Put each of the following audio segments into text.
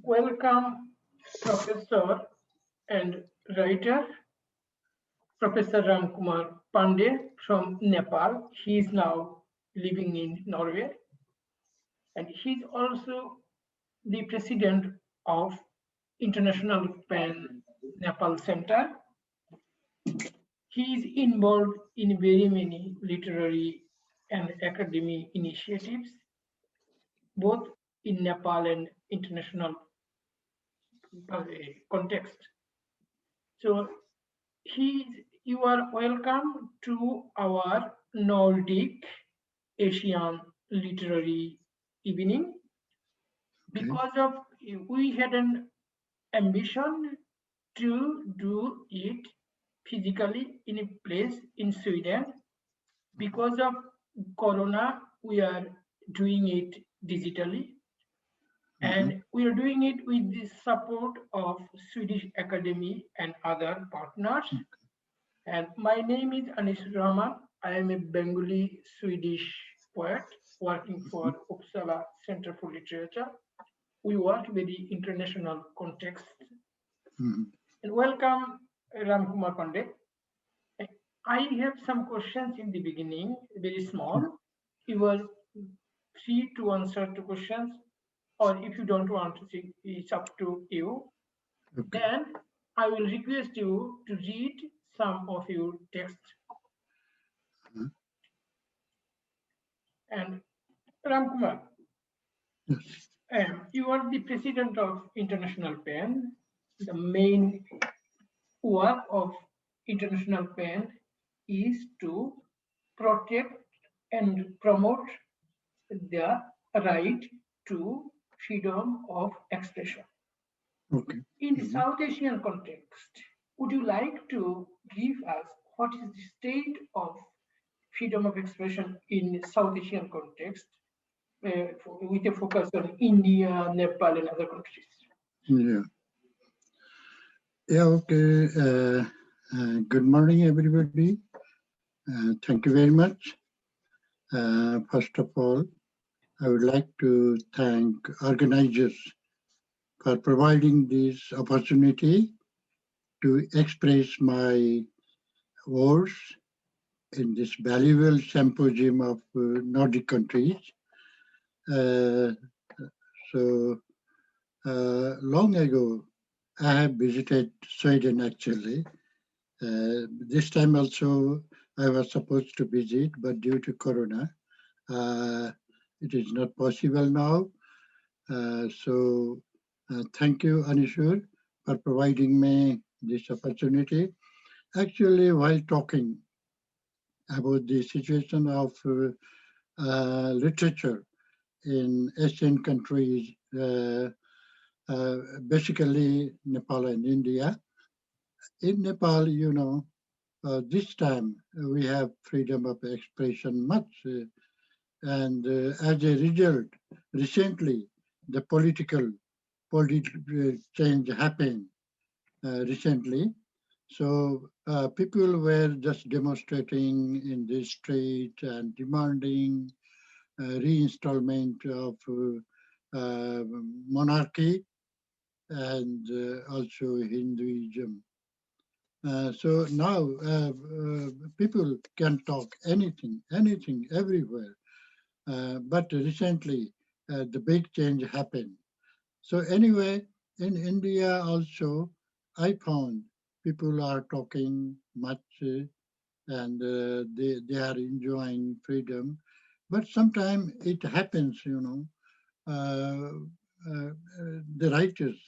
Welcome, Professor and writer, Professor Kumar Panday from Nepal. He is now living in Norway, and he's also the president of International Pan Nepal Center. He is involved in very many literary and academic initiatives, both in Nepal and international context. So you are welcome to our Nordic Asian literary evening. Because of we had an ambition to do it physically in a place in Sweden. Because of Corona, we are doing it digitally. And we are doing it with the support of Swedish Academy and other partners. And my name is Anish Rahman. I am a Bengali Swedish poet working for Uppsala Center for Literature. We work very international context. And welcome, Kumar Panday. I have some questions in the beginning, very small. You are free to answer to questions, or if you don't want to, it's up to you. Then I will request you to read some of your text. And Kumar, you are the president of International PAN. The main work of International PAN is to protect and promote the right to freedom of expression. In the South Asian context, would you like to give us what is the state of freedom of expression in South Asian context, with a focus on India, Nepal, and other countries? Okay. Good morning, everybody. Thank you very much. First of all, I would like to thank organizers for providing this opportunity to express my words in this valuable symposium of Nordic countries. Long ago, I have visited Sweden actually. This time also I was supposed to visit, but due to Corona, it is not possible now. Thank you, Anishur, for providing me this opportunity. Actually, while talking about the situation of literature in Asian countries, basically Nepal and India. In Nepal, this time we have freedom of expression much, and as a result, recently the political change happened recently. So people were just demonstrating in the street and demanding reinstallment of monarchy and also Hinduism. So now people can talk anything, everywhere. But recently, the big change happened. So anyway, in India also, I found people are talking much and they are enjoying freedom. But sometimes it happens, the writers,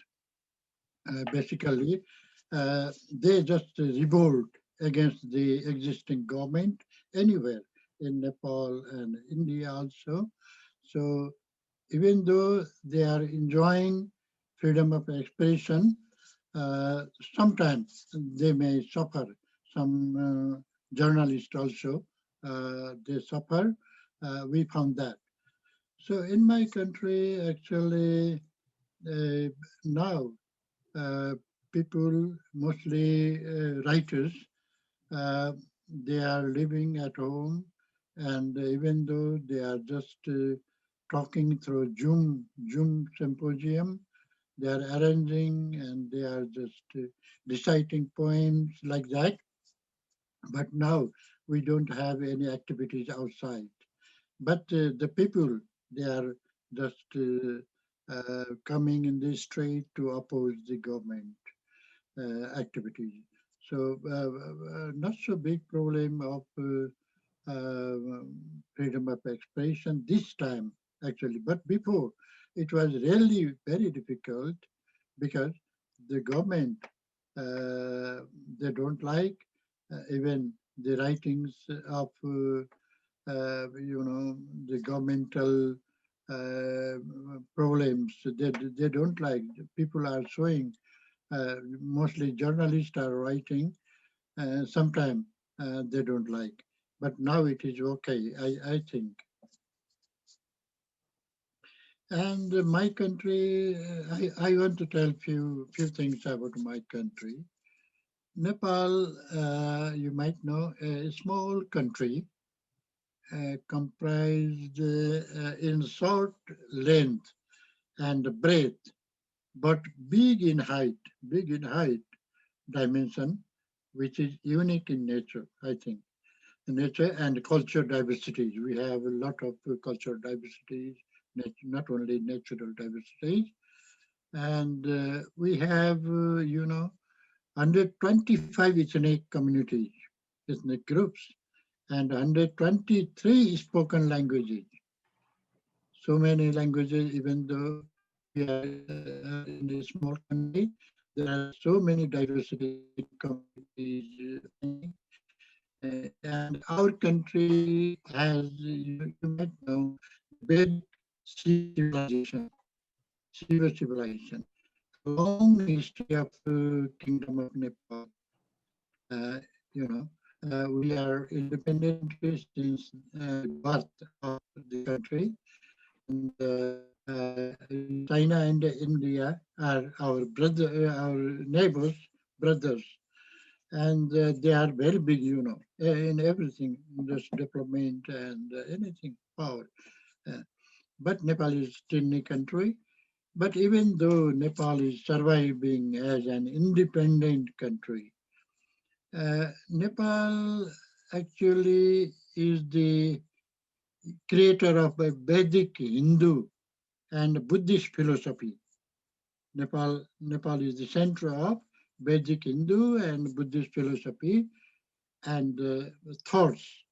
basically, they just revolt against the existing government anywhere in Nepal and India also. So even though they are enjoying freedom of expression, sometimes they may suffer. Some journalists also, they suffer. We found that. So in my country, actually, now people, mostly writers, they are living at home, and even though they are just talking through Zoom symposium, They are arranging and they are just reciting poems like that. But now we don't have any activities outside. But the people, they are just coming in the street to oppose the government activities. So not so big problem of freedom of expression this time actually. But before it was really very difficult because the government they don't like even the writings of the governmental uh, problems. They don't like. People are showing. Mostly journalists are writing. Sometimes they don't like. But now it is okay. I think. And my country, I want to tell few things about my country. Nepal, you might know, a small country comprised in short length and breadth, but big in height dimension, which is unique in nature, I think. Nature and culture diversities. We have a lot of cultural diversities, not only natural diversities. And we have, 125 ethnic communities, ethnic groups, and 123 spoken languages. So many languages, even though we are in a small country, there are so many diversities in communities finding. And our country has, you might know, the Vedic Shiva civilization, Shiva civilization, a long history of Kingdom of Nepal. Uh, you know, we are independent country since the birth of the country, and China and India are our neighbors, brothers, and they are very big, in everything, just development and anything, power. Uh, but Nepal is tiny country. But even though Nepal is surviving as an independent country, Nepal actually is the creator of a Vedic Hindu and Buddhist philosophy. Nepal is the center of Vedic Hindu and Buddhist philosophy and thoughts,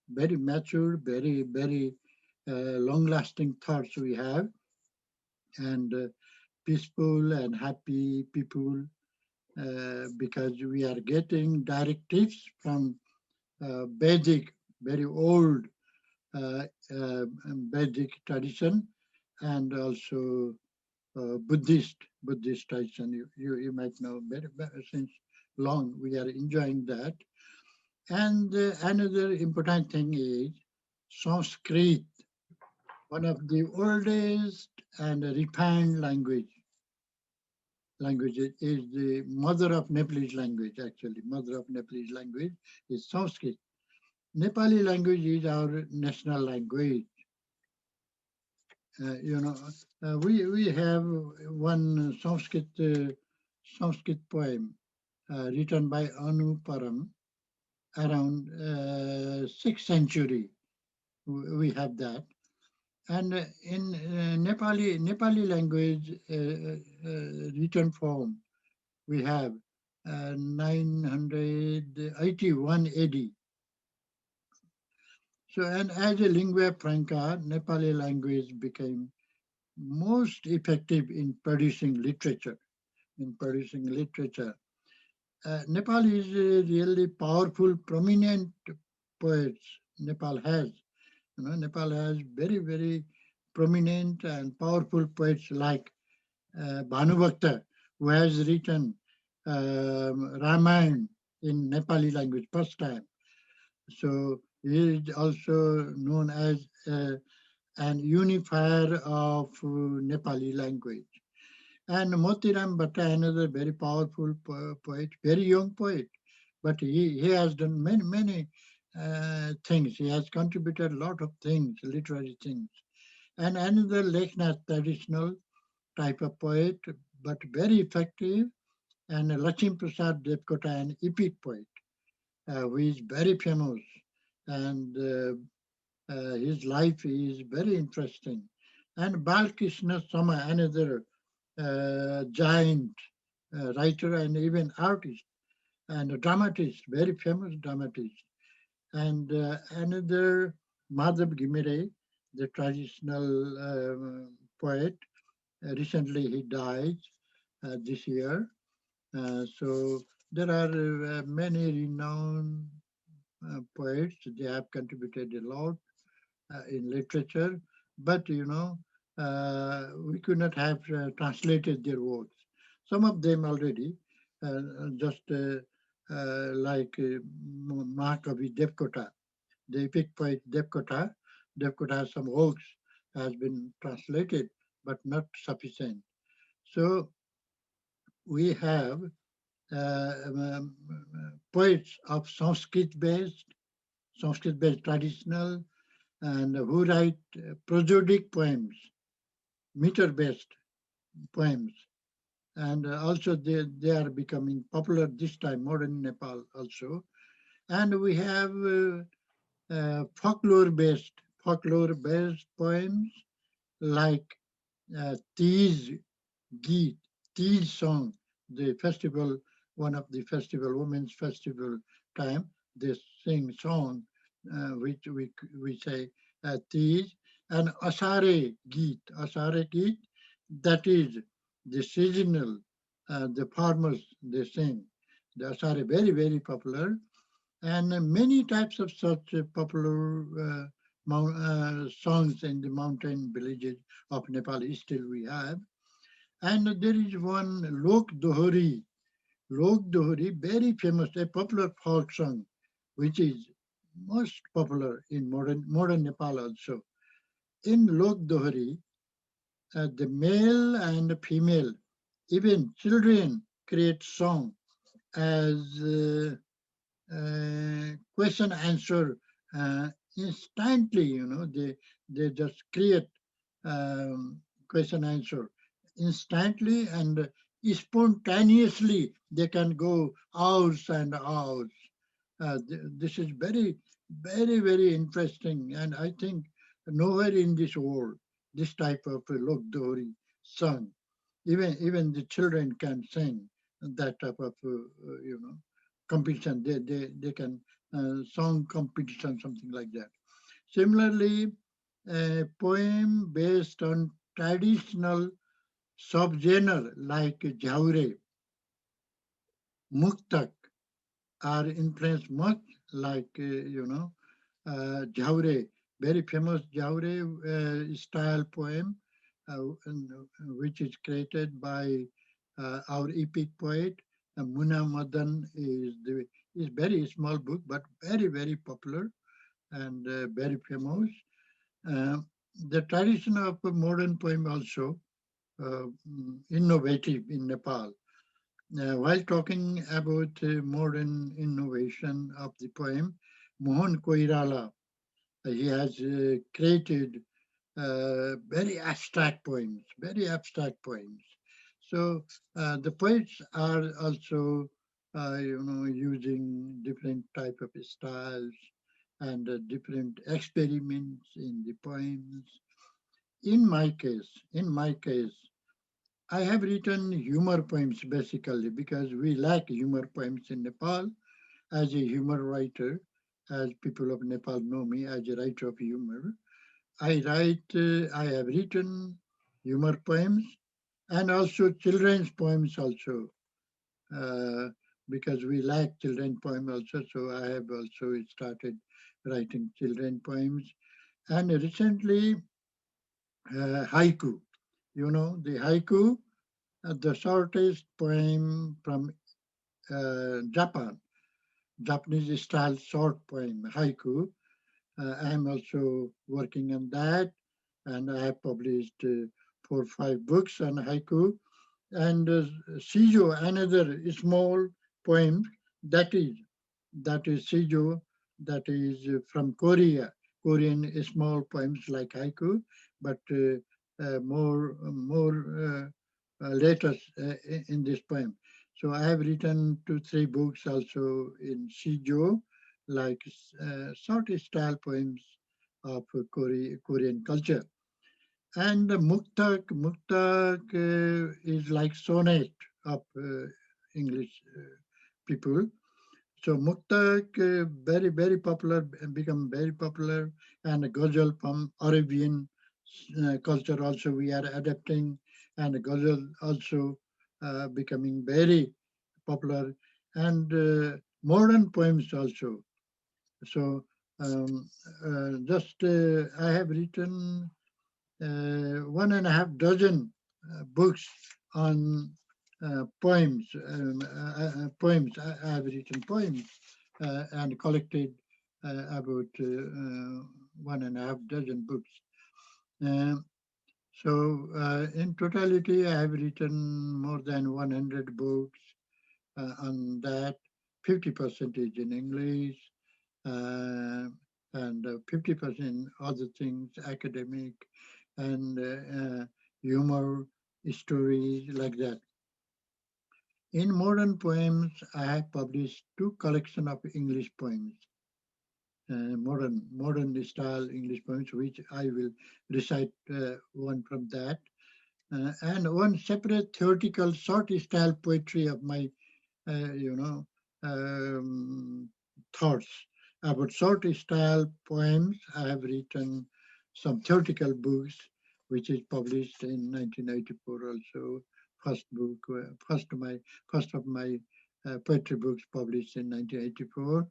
very mature, very long-lasting thoughts we have, and peaceful and happy people because we are getting directives from Vedic, very old uh, uh, Vedic tradition, and also Buddhist tradition. You might know better since long we are enjoying that. And another important thing is Sanskrit, one of the oldest and refined languages is the mother of Nepalese language, actually. Mother of Nepalese language is Sanskrit. Nepali language is our national language. We have one Sanskrit poem written by Anu Param around 6th century. We have that. And in Nepali language written form, we have 981 AD. So, and as a lingua franca, Nepali language became most effective in producing literature. In producing literature, Nepal is really powerful, prominent poets. Nepal has, Nepal has very prominent and powerful poets like Bhanubhakta, who has written Ramayana in Nepali language first time. So he is also known as an unifier of Nepali language. And Motiram Bhatta, another very powerful poet, very young poet, but he has done many things. He has contributed a lot of things, literary things. And another Leknath, traditional type of poet, but very effective. And Lachim Prasad Devkota, an epic poet, who is very famous, and his life is very interesting. And Balkrishna Sama, another giant writer and even artist and a dramatist, very famous dramatist. And another Madhav Gimire, the traditional poet. Recently, he died this year. So there are many renowned poets. They have contributed a lot in literature, but we could not have translated their works. Some of them already, just like Mahakavi Devkota, the epic poet Devkota. Devkota has some works has been translated, but not sufficient. So we have poets of Sanskrit-based traditional, and who write prosodic poems, meter-based poems. And also they are becoming popular this time, modern Nepal also. And we have folklore-based poems like Teej Geet, Teej song, the festival, one of the festival, women's festival time, they sing song, which we say Teej, and Asare Geet, that is the seasonal, the farmers, they sing. The Asare, very, very popular, and many types of such popular songs in the mountain villages of Nepal still we have. And there is one Lok Dohori, very famous, a popular folk song, which is most popular in modern Nepal also. In Lok Dohori, the male and female, even children create song as question answer instantly. They just create question answer instantly, and spontaneously they can go hours and hours. This is very, very, very interesting, and I think nowhere in this world this type of Lokdori song, even the children can sing that type of competition. They can song competition, something like that. Similarly, a poem based on traditional subgenre like Jhaure, Muktak are influenced much like Jhaure, very famous Jhaure style poem, and, which is created by our epic poet Muna Madan. Is very small book, but very, very popular and very famous. Uh, the tradition of modern poem also innovative in Nepal. While talking about modern innovation of the poem, Mohan Koirala, he has created very abstract poems. So the poets are also, using different type of styles and different experiments in the poems. In my case, I have written humor poems basically because we lack humor poems in Nepal. As a humor writer, as people of Nepal know me as a writer of humor, I have written humor poems and also children's poems also, uh, because we lack children poem also. So I have also started writing children poems. And recently, haiku. The haiku, the shortest poem from Japan, Japanese style short poem, haiku. I am also working on that, and I have published 4 or 5 books on haiku. And Shijo, another small poem that is Shijo, that is from Korea. Korean small poems like haiku, but more letters in this poem. So I have written two, three books also in Shijo, like short style poems of Korean culture. And Muktak is like sonnet of English people. So Muktak very popular, become very popular, and Ghazal from Arabian culture also we are adapting, and Ghazal also becoming very popular, and modern poems also. So just I have written 1.5 dozen books on poems. I have written poems and collected about 1.5 dozen books. Um, in totality, I have written more than 100 books on that. 50% is in English, uh, and 50% other things, academic and humor, stories like that. In modern poems, I have published two collection of English poems, modern style English poems, which I will recite one from that, and one separate theoretical short style poetry of my, you know, um, thoughts about short style poems. I have written some theoretical books, which is published in 1984 also. First book, first of my poetry books published in 1984.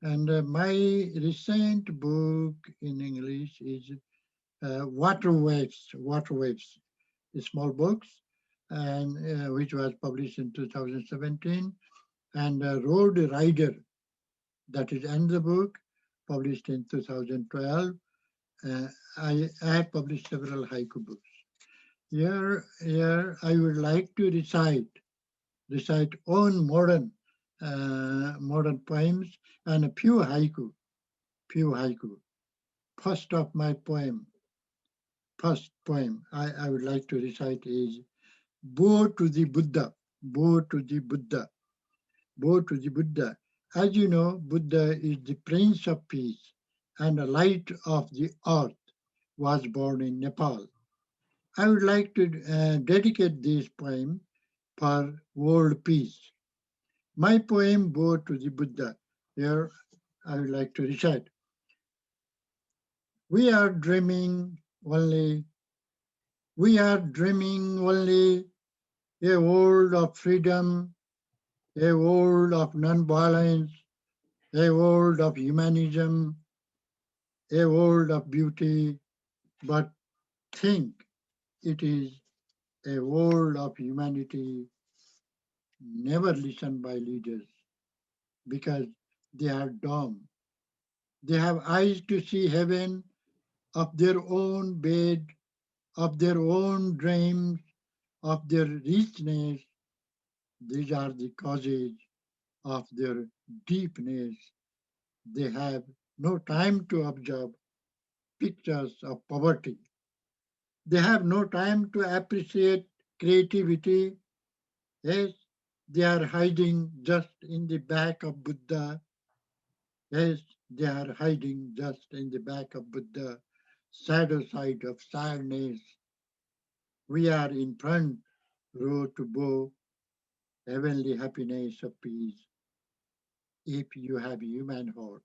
And my recent book in English is Water Waves, small books, and which was published in 2017, and Road Rider, that is another book published in 2012. I have published several haiku books. Here I would like to recite on modern poems and a few haiku. First of my poem, first poem I would like to recite is Bow to the Buddha, Bow to the Buddha, Bow to the Buddha. As you know, Buddha is the Prince of Peace and the light of the earth, was born in Nepal. I would like to dedicate this poem for world peace. My poem, Bow to the Buddha. Here I would like to recite. We are dreaming only, we are dreaming only a world of freedom, a world of non-violence, a world of humanism, a world of beauty, but think it is a world of humanity never listened by leaders because they are dumb. They have eyes to see heaven of their own bed, of their own dreams, of their richness. These are the causes of their deepness. They have no time to observe pictures of poverty. They have no time to appreciate creativity. Yes, they are hiding just in the back of Buddha. Yes, they are hiding just in the back of Buddha. Shadow side of sadness. We are in front row to bow heavenly happiness of peace. If you have human heart,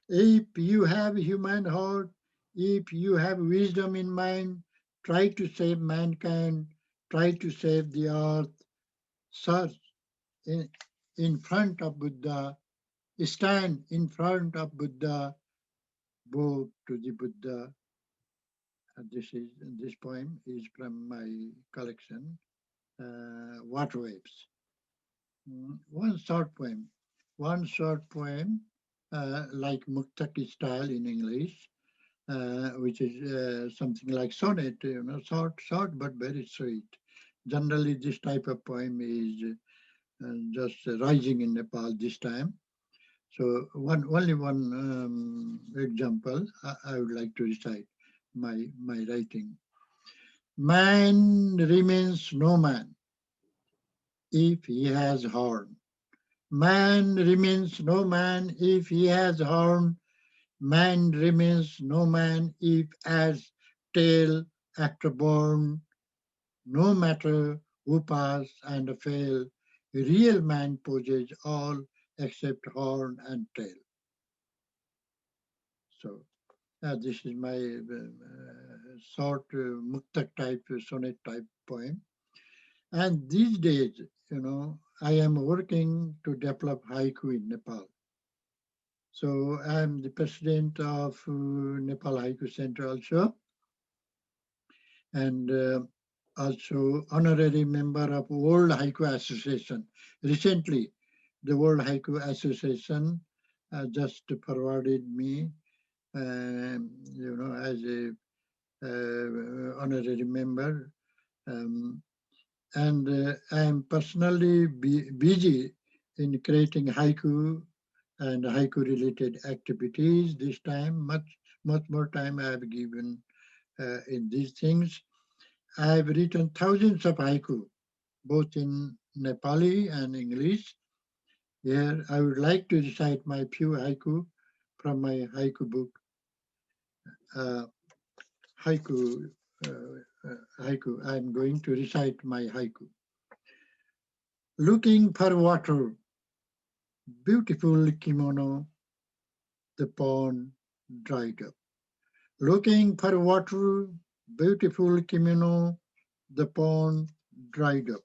if you have human heart, if you have wisdom in mind, try to save mankind, try to save the earth. Search in, in front of Buddha, stand in front of Buddha, bow to the Buddha. This poem is from my collection, Water Waves. One short poem, like Muktaki style in English, which is something like sonnet, short but very sweet. Generally, this type of poem is just rising in Nepal this time. So only one example I would like to recite my writing. Man remains no man if he has horn. Man remains no man if he has horn. Man remains no man if as tail after born. No matter who pass and fail, real man possesses all except horn and tail. So this is my short muktak type, sonnet type poem. And these days, I am working to develop haiku in Nepal. So I am the president of Nepal Haiku Center also, and also honorary member of World Haiku Association. Recently, the World Haiku Association just forwarded me, as a honorary member. Um, and I am personally busy in creating haiku and haiku related activities this time. Much more time I have given in these things. I have written thousands of haiku, both in Nepali and English. Here, I would like to recite my few haiku from my haiku book, uh, haiku. Haiku. I am going to recite my haiku. Looking for water, beautiful kimono, the pond dried up. Looking for water, beautiful kimono, the pond dried up.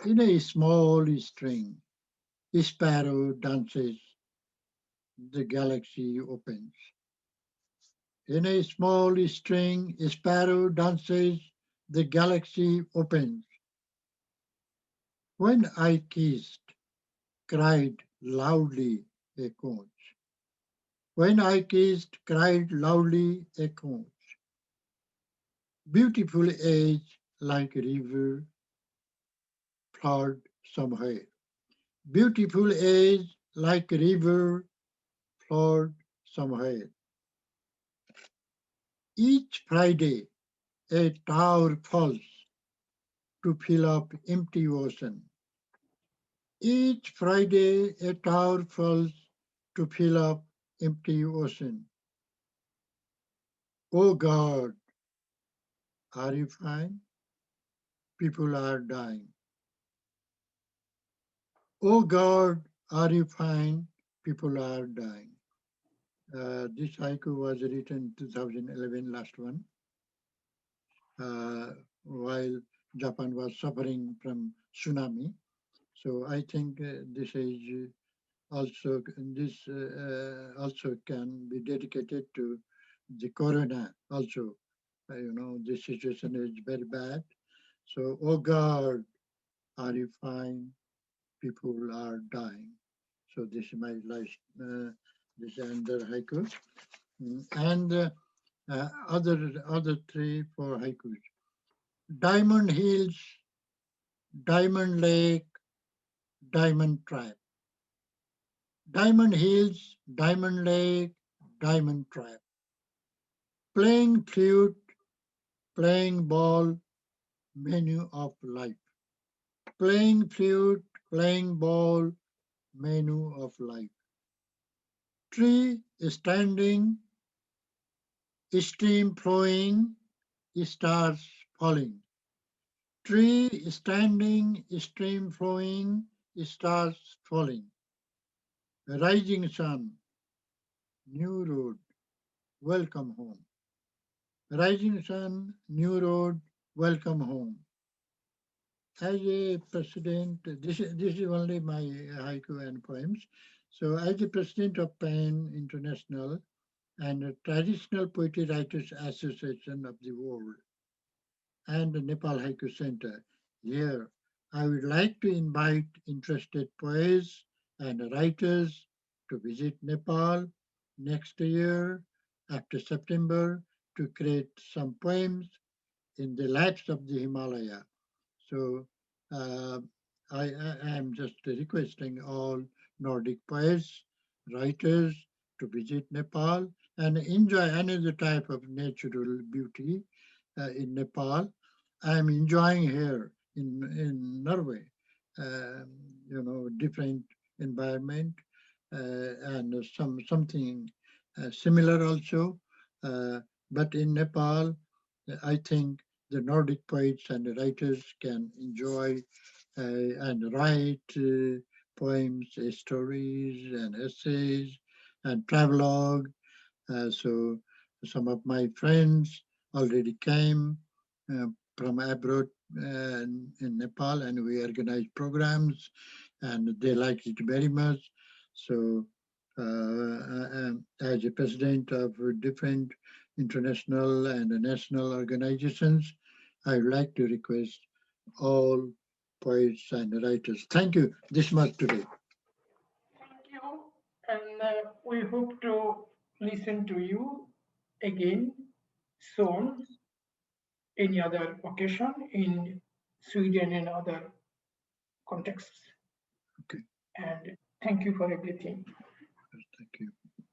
In a small string, a sparrow dances, the galaxy opens. In a small string, a sparrow dances, the galaxy opens. When I kissed, cried loudly a conch. When I kissed, cried loudly a conch. Beautiful age like river flowed somewhere. Beautiful age like river flowed somewhere. Each Friday a tower falls to fill up empty ocean. Each Friday a tower falls to fill up empty ocean. Oh God, are you fine? People are dying. Oh God, are you fine? People are dying. This haiku was written 2011, last one, uh, while Japan was suffering from tsunami. So I think this also can be dedicated to the corona also. The situation is very bad. So, oh God, are you fine? People are dying. So this is my last, this is another haiku. And other three, four haikus. Diamond Hills, Diamond Lake, Diamond Trap. Diamond Hills, Diamond Lake, Diamond Trap. Playing flute, playing ball, menu of life. Playing flute, playing ball, menu of life. Tree standing, stream flowing, stars falling. Tree standing, stream flowing, stars falling. Rising sun, new road, welcome home. Rising sun, new road, welcome home. As a president, this is only my haiku and poems. So, as the president of PAN International and a Traditional Poetry Writers Association of the World and the Nepal Haiku Center, here I would like to invite interested poets and writers to visit Nepal next year after September to create some poems in the laps of the Himalaya. So uh, I am just requesting all Nordic poets, writers to visit Nepal and enjoy another type of natural beauty in Nepal. I'm enjoying here in Norway, um, different environment and something similar also. Uh, but in Nepal, I think the Nordic poets and writers can enjoy and write poems, stories, and essays, and travelogue. So some of my friends already came uh, from abroad in Nepal, and we organized programs, and they liked it very much. So, as a president of different international and national organizations, I would like to request all poets and writers. Thank you this much today. Thank you, and we hope to listen to you again soon, any other occasion in Sweden and other contexts. Okay. And thank you for everything.